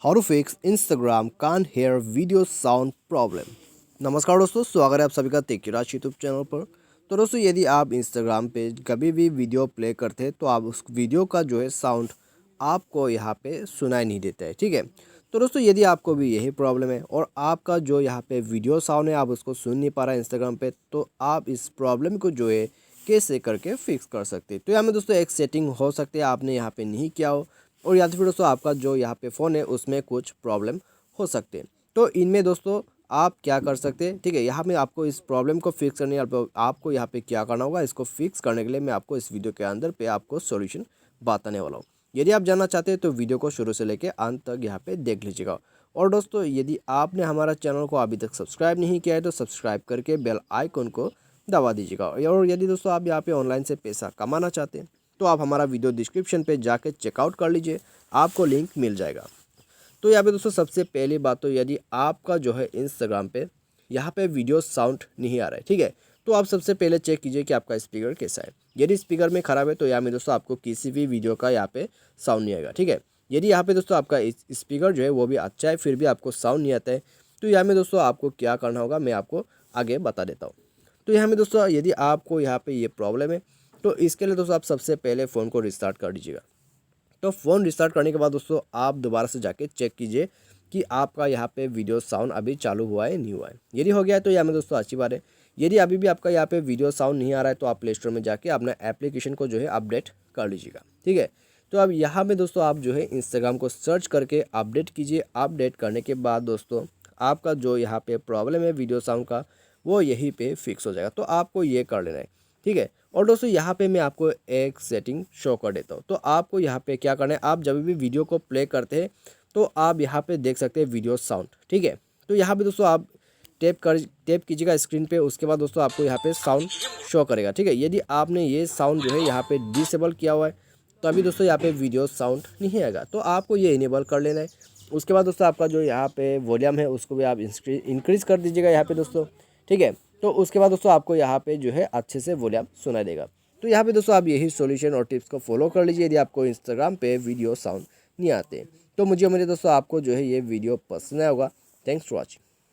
How to fix Instagram can hear video sound problem. नमस्कार दोस्तों, स्वागत है आप सभी का तेकीराज यूट्यूब चैनल पर। तो दोस्तों, यदि आप इंस्टाग्राम पे कभी भी वीडियो प्ले करते हैं तो आप उस वीडियो का जो है साउंड आपको यहाँ पे सुनाई नहीं देता है। ठीक है, तो दोस्तों यदि आपको भी यही प्रॉब्लम है और आपका जो यहाँ पे वीडियो साउंड है आप उसको सुन नहीं पा रहे हैं इंस्टाग्राम पे, तो आप इस प्रॉब्लम को जो है कैसे करके फिक्स कर सकते हैं। तो यहाँ में दोस्तों एक सेटिंग हो सकती है आपने यहाँ पे नहीं किया हो, और या तो फिर दोस्तों आपका जो यहाँ पे फ़ोन है उसमें कुछ प्रॉब्लम हो सकते हैं। तो इनमें दोस्तों आप क्या कर सकते हैं, ठीक है, यहाँ में आपको इस प्रॉब्लम को फिक्स करने आपको यहाँ पे क्या करना होगा, इसको फिक्स करने के लिए मैं आपको इस वीडियो के अंदर पे आपको सॉल्यूशन बताने वाला हूँ। यदि आप जानना चाहते हैं तो वीडियो को शुरू से लेकर अंत तक यहाँ पे देख लीजिएगा। और दोस्तों यदि आपने हमारा चैनल को अभी तक सब्सक्राइब नहीं किया है तो सब्सक्राइब करके बेल आइकन को दबा दीजिएगा। और यदि दोस्तों आप यहाँ पे ऑनलाइन से पैसा कमाना चाहते हैं तो आप हमारा वीडियो डिस्क्रिप्शन पे जाके चेकआउट कर लीजिए, आपको लिंक मिल जाएगा। तो यहाँ पे दोस्तों सबसे पहली बात तो यदि आपका जो है इंस्टाग्राम पे यहाँ पे वीडियो साउंड नहीं आ रहा है, ठीक है, तो आप सबसे पहले चेक कीजिए कि आपका स्पीकर कैसा है। यदि स्पीकर में ख़राब है तो यहाँ में दोस्तों आपको किसी भी वीडियो का यहाँ पे साउंड नहीं आएगा। ठीक है, यदि यहाँ पे दोस्तों आपका स्पीकर जो है वो भी अच्छा है फिर भी आपको साउंड नहीं आता है, तो यहाँ में दोस्तों आपको क्या करना होगा मैं आपको आगे बता देता हूँ। तो यहाँ में दोस्तों यदि आपको यहाँ पे ये प्रॉब्लम है तो इसके लिए दोस्तों आप सबसे पहले फ़ोन को रिस्टार्ट कर दीजिएगा। तो फ़ोन रिस्टार्ट करने के बाद दोस्तों आप दोबारा से जाके चेक कीजिए कि आपका यहाँ पे वीडियो साउंड अभी चालू हुआ है नहीं हुआ है। यदि हो गया है तो यहाँ में दोस्तों अच्छी बात है। यदि अभी भी आपका यहाँ पे वीडियो साउंड नहीं आ रहा है तो आप प्ले स्टोर में जाके अपना एप्लीकेशन को जो है अपडेट कर लीजिएगा। ठीक है, तो अब यहाँ पे दोस्तों आप जो है इंस्टाग्राम को सर्च करके अपडेट कीजिए। अपडेट करने के बाद दोस्तों आपका जो यहाँ पे प्रॉब्लम है वीडियो साउंड का वो यहीं पे फिक्स हो जाएगा। तो आपको ये कर लेना है। ठीक है, और दोस्तों यहाँ पे मैं आपको एक सेटिंग शो कर देता हूँ। तो आपको यहाँ पे क्या करना है, आप जब भी वीडियो को प्ले करते हैं तो आप यहाँ पे देख सकते हैं वीडियो साउंड। ठीक है, तो यहाँ पे दोस्तों आप टैप कीजिएगा स्क्रीन पे, उसके बाद दोस्तों आपको यहाँ पे साउंड शो करेगा। ठीक है, यदि आपने ये साउंड जो है यहाँ पे डिसेबल किया हुआ है तो अभी दोस्तों यहाँ पे वीडियो साउंड नहीं आएगा, तो आपको ये इनेबल कर लेना है। उसके बाद दोस्तों आपका जो यहाँ पे वॉल्यूम है उसको भी आप इंक्रीज़ कर दीजिएगा यहाँ पे दोस्तों। ठीक है, तो उसके बाद दोस्तों आपको यहाँ पे जो है अच्छे से वॉल्यूम सुनाई देगा। तो यहाँ पे दोस्तों आप यही सॉल्यूशन और टिप्स को फॉलो कर लीजिए यदि आपको इंस्टाग्राम पे वीडियो साउंड नहीं आते। तो मुझे दोस्तों आपको जो है ये वीडियो पसंद आया होगा। Thanks for watching.